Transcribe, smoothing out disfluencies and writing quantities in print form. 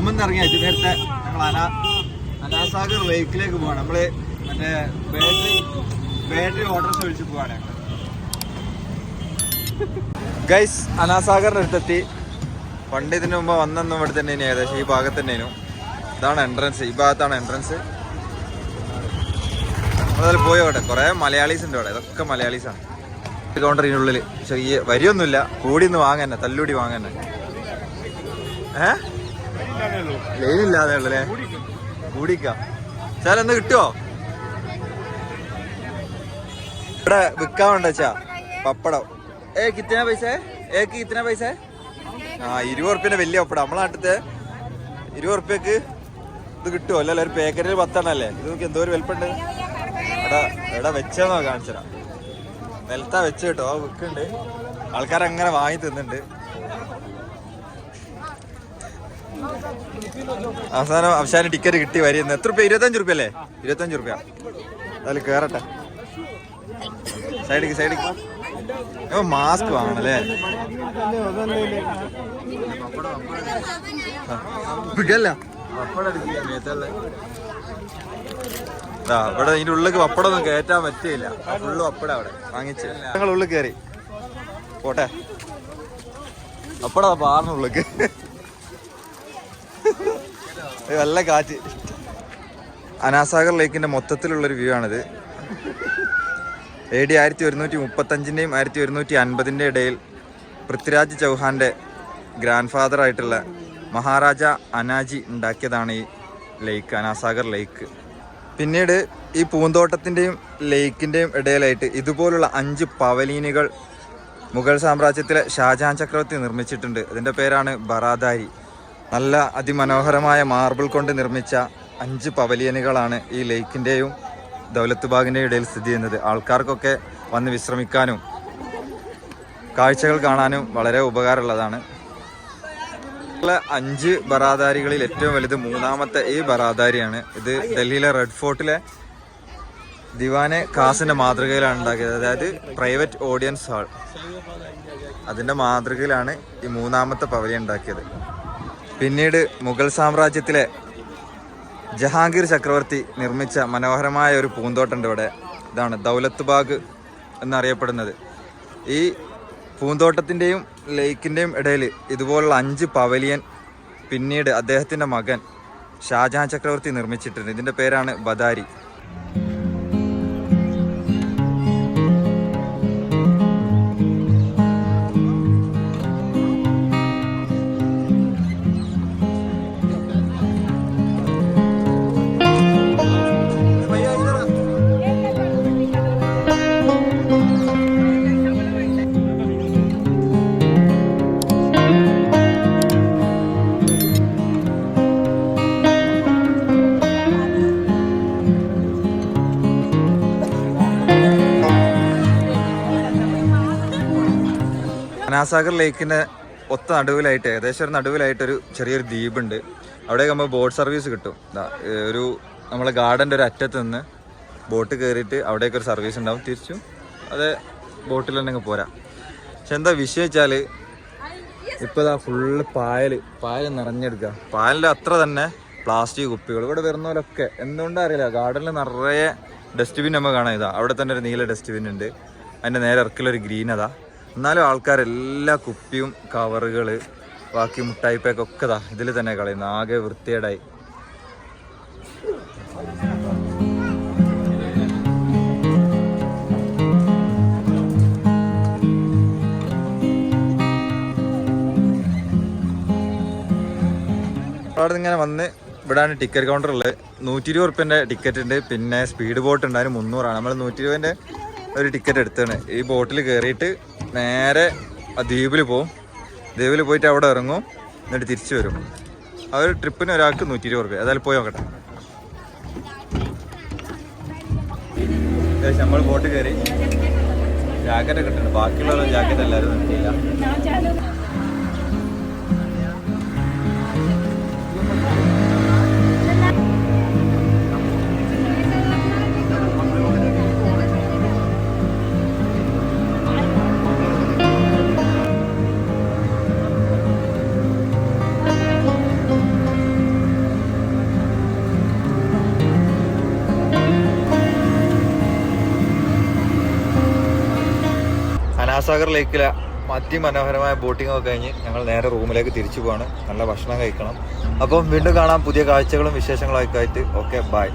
റൂമിൽ നിന്ന് ഇറങ്ങി നേരത്തെ ഞങ്ങൾ അനാസാഗർ ലേക്കിലേക്ക് പോവാണ്. നമ്മള് മറ്റേ ബാറ്ററി ഓട്ടോറിക്ഷ വിളിച്ച് പോവാണ് ഞങ്ങൾ. ഗൈസ് അനാസാഗറിന്റെ അടുത്തെത്തി. പണ്ട് ഇതിനു മുമ്പ് വന്നൊന്നും ഇവിടെ തന്നെ ഏകദേശം ഈ ഭാഗത്ത് തന്നെയായിരുന്നു. ഇതാണ് എൻട്രൻസ്, ഈ ഭാഗത്താണ് എൻട്രൻസ്. അതിൽ പോയോട്ടെ, കുറെ മലയാളീസ് ഉണ്ട് ഇവിടെ, ഇതൊക്കെ മലയാളീസാണ്. കൗണ്ടറിനുള്ളിൽ ചെറിയ വരിയൊന്നുമില്ല, കൂടി ഒന്ന് വാങ്ങന്നെ, തല്ലൂടി വാങ്ങന്നെ. ലൈനില്ലാതെ ഉള്ളല്ലേ, കൂടിക്ക ചാലെന്ന് കിട്ടുമോ? ഇവിടെ വിൽക്കാൻ വേണ്ടച്ചാ പപ്പടം. കിത്തന പൈസ? കിത്തന പൈസ? 20 ഉറുപ്പ്യന്റെ വലിയ പപ്പടം. നമ്മളെ നാട്ടിലത്തെ 20 ഉറുപ്പ്യക്ക് ഇത് കിട്ടുമോ? അല്ലല്ലോ, ഒരു പാക്കറ്റിൽ 10 എണ്ണല്ലേ. ഇത് നോക്കി എന്തോ ഒരു വലിപ്പുണ്ട്. എടാ വെച്ചെന്നോ കാണിച്ചരാ. നിലത്താ വെച്ച് കേട്ടോ, വിൽക്കുന്നുണ്ട്. ആൾക്കാരങ്ങനെ വാങ്ങി തിന്നുന്നുണ്ട്. അവസാനം ടിക്കറ്റ് കിട്ടി വരിയെന്ന്. എത്ര രൂപ? 25 ഉറുപ്പ്യ അല്ലേ? 25 ഉറുപ്പ്യ. അതിൽ കേറട്ടെ. സൈഡിക്ക് മാസ്ക് വാങ്ങണല്ലേ. ഇവിടെ ഇതിന്റെ ഉള്ളിലേക്ക് പപ്പടം ഒന്നും കയറ്റാൻ പറ്റിയില്ല. ഫുള്ള് പപ്പടം അവിടെ വാങ്ങിച്ച് ഞങ്ങൾ ഉള്ളിൽ കയറി. പോട്ടെ, പപ്പടം പാറിനുള്ളിലേക്ക് നല്ല കാറ്റ്. അനാസാഗർ ലേക്കിന്റെ മൊത്തത്തിലുള്ളൊരു വ്യൂ ആണിത്. AD 1135-ന്റെയും 1150-ന്റെ ഇടയിൽ പൃഥ്വിരാജ് ചൗഹാന്റെ ഗ്രാൻഡ് ഫാദർ ആയിട്ടുള്ള മഹാരാജ അനാജി ഉണ്ടാക്കിയതാണ് ഈ ലേക്ക്, അനാസാഗർ ലേക്ക്. പിന്നീട് ഈ പൂന്തോട്ടത്തിൻ്റെയും ലേക്കിൻ്റെയും ഇടയിലായിട്ട് ഇതുപോലുള്ള 5 പവലീനുകൾ മുഗൾ സാമ്രാജ്യത്തിലെ ഷാജഹാൻ ചക്രവർത്തി നിർമ്മിച്ചിട്ടുണ്ട്. ഇതിൻ്റെ പേരാണ് ബറാദാരി. നല്ല അതിമനോഹരമായ മാർബിൾ കൊണ്ട് നിർമ്മിച്ച 5 പവലിയനുകളാണ് ഈ ലേക്കിൻ്റെയും ദൗലത്ത് ബാഗിൻ്റെയും ഇടയിൽ സ്ഥിതി ചെയ്യുന്നത്. ആൾക്കാർക്കൊക്കെ വന്ന് വിശ്രമിക്കാനും കാഴ്ചകൾ കാണാനും വളരെ ഉപകാരമുള്ളതാണ്. 5 ബറാദാരികളിൽ ഏറ്റവും വലുത് 3ാമത്തെ ഈ ബറാദാരിയാണ്. ഇത് ഡൽഹിയിലെ റെഡ് ഫോർട്ടിലെ ദിവാനെ ഖാസിന്റെ മാതൃകയിലാണ് ഉണ്ടാക്കിയത്. അതായത് പ്രൈവറ്റ് ഓഡിയൻസ് ഹാൾ, അതിന്റെ മാതൃകയിലാണ് ഈ 3ാമത്തെ പവലിയൻ ഉണ്ടാക്കിയത്. പിന്നീട് മുഗൾ സാമ്രാജ്യത്തിലെ ജഹാംഗീർ ചക്രവർത്തി നിർമ്മിച്ച മനോഹരമായ ഒരു പൂന്തോട്ടമുണ്ട് ഇവിടെ. ഇതാണ് ദൗലത്ത് ബാഗ് എന്നറിയപ്പെടുന്നത്. ഈ പൂന്തോട്ടത്തിൻ്റെയും ലേക്കിൻ്റെയും ഇടയിൽ ഇതുപോലുള്ള 5 പവലിയൻ പിന്നീട് അദ്ദേഹത്തിൻ്റെ മകൻ ഷാജഹാൻ ചക്രവർത്തി നിർമ്മിച്ചിട്ടുണ്ട്. ഇതിൻ്റെ പേരാണ് ബദാരി. അനാസാഗർ ലേക്കിൻ്റെ ഒത്ത നടുവിലായിട്ട്, ഏകദേശം ഒരു നടുവിലായിട്ടൊരു ചെറിയൊരു ദ്വീപുണ്ട്. അവിടേക്ക് നമ്മൾ ബോട്ട് സർവീസ് കിട്ടും. ഒരു നമ്മളെ ഗാർഡൻ്റെ ഒരു അറ്റത്ത് നിന്ന് ബോട്ട് കയറിയിട്ട് അവിടേക്കൊരു സർവീസ് ഉണ്ടാവും. തിരിച്ചും അത് ബോട്ടിൽ തന്നെ പോരാ. പക്ഷെ എന്താ വിഷയം വെച്ചാൽ ഇപ്പോൾ ഇതാ ഫുള്ള് പായൽ നിറഞ്ഞെടുക്കുക. പായലിൻ്റെ അത്ര തന്നെ പ്ലാസ്റ്റിക് കുപ്പികൾ. ഇവിടെ വരുന്നവരൊക്കെ എന്തുകൊണ്ടാ അറിയില്ല, ഗാർഡനിൽ നിറയെ ഡസ്റ്റ്ബിൻ നമ്മൾ കാണാം. ഇതാ അവിടെ തന്നെ ഒരു നീല ഡസ്റ്റ്ബിൻ ഉണ്ട്, അതിൻ്റെ നേരെ ഇറക്കിലൊരു ഗ്രീൻ. അതാ എന്നാലും ആൾക്കാരെല്ലാ കുപ്പിയും കവറുകൾ ബാക്കി മുട്ടായി പാക്കൊക്കെ ഇതാ ഇതിൽ തന്നെ കളയുന്നു. ആകെ വൃത്തികേടായി. അവിടെ ഇങ്ങനെ വന്ന് ഇവിടെയാണ് ടിക്കറ്റ് കൗണ്ടറുള്ളത്. 120 ഉറുപ്പ്യൻ്റെ ടിക്കറ്റ് ഉണ്ട്. പിന്നെ സ്പീഡ് ബോട്ട് ഉണ്ട്, അതിന് 300 നമ്മൾ 120ൻ്റെ ഒരു ടിക്കറ്റ് എടുത്താണ്. ഈ ബോട്ടിൽ കയറിയിട്ട് നേരെ ദ്വീപിൽ പോവും. ദ്വീപിൽ പോയിട്ട് അവിടെ ഇറങ്ങും, എന്നിട്ട് തിരിച്ചു വരും. ആ ഒരു ട്രിപ്പിന് ഒരാൾക്ക് 120 ഉറുപ്പ്യ. ഏതായാലും പോയി നോക്കട്ടെ. നമ്മൾ ബോട്ട് കയറി ജാക്കറ്റ് കിട്ടുന്നുണ്ട്. ബാക്കിയുള്ള ജാക്കറ്റ് എല്ലാവരും നിർത്തിയില്ല. നാസാഗർ ലേക്കിലെ അതിമനോഹരമായ ബോട്ടിംഗ് ഒക്കെ കഴിഞ്ഞ് ഞങ്ങൾ നേരെ റൂമിലേക്ക് തിരിച്ചു പോവാണ്. നല്ല ഭക്ഷണം കഴിക്കണം. അപ്പം വീണ്ടും കാണാം പുതിയ കാഴ്ചകളും വിശേഷങ്ങളും ഒക്കെ ആയിട്ട്. Okay, by.